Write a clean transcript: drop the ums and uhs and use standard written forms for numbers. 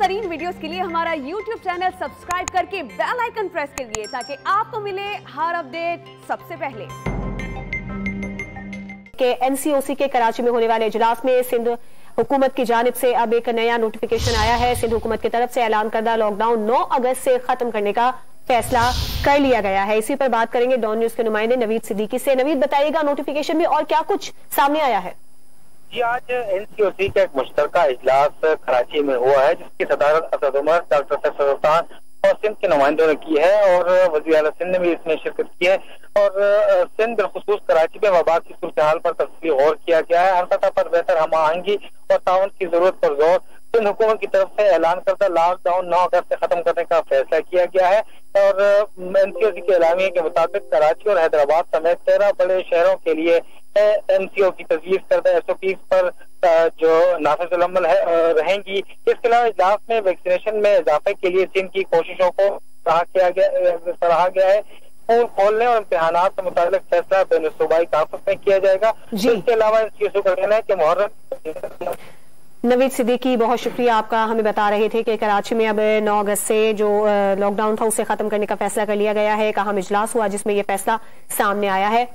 तरीन वीडियोस के लिए हमारा YouTube चैनल सब्सक्राइब करके बेल आइकन प्रेस करिए ताकि आपको मिले हर अपडेट सबसे पहले। के NCOC के कराची में होने वाले इजलास में सिंध हुकूमत की जानिब से अब एक नया नोटिफिकेशन आया है। सिंध हुकूमत की तरफ से ऐलान करदा लॉकडाउन 9 अगस्त से खत्म करने का फैसला कर लिया गया है। इसी पर बात करेंगे डॉन न्यूज के नुमाइंदे नवीद सिद्दीकी से। नवीद, बताइएगा नोटिफिकेशन में और क्या कुछ सामने आया है? जी, आज NCOC का एक मुश्तरका इजलास कराची में हुआ है जिसकी सदारत असद उमर, डॉक्टर सैफ सुल्तान और सिंध के नुमाइंदों ने की है और वज़ीर आला सिंध ने भी इसमें शिरकत की है। और सिंध बिलखुसूस कराची में वबा की सूरत हाल पर तफसीली गौर किया गया है। हर सतह पर बेहतर हम आहंगी और ताउन की जरूरत पर जोर सिंध हुकूमत की तरफ से ऐलान करता लॉकडाउन 9 अगस्त से खत्म करने का फैसला किया गया है। और NCOC के एलामिया के मुताबिक कराची और हैदराबाद समेत 13 बड़े शहरों के लिए MCO की तजवीज करदा SOP पर जो नाफिजुल अमल रहेंगी। इसके अलावा इजलास में वैक्सीनेशन में इजाफे के लिए सिंध की कोशिशों को सराहा गया है। स्कूल खोलने और इम्तिहानात से मुताबिक फैसला बैन सूबाई काफत में किया जाएगा। इसके अलावा NCOC का कहना है कि मुहर्रम। नवीद सिद्दीकी, बहुत शुक्रिया आपका। हमें बता रहे थे कि कराची में अब 9 अगस्त से जो लॉकडाउन था उसे खत्म करने का फैसला कर लिया गया है। एक अहम इजलास हुआ जिसमें यह फैसला सामने आया है।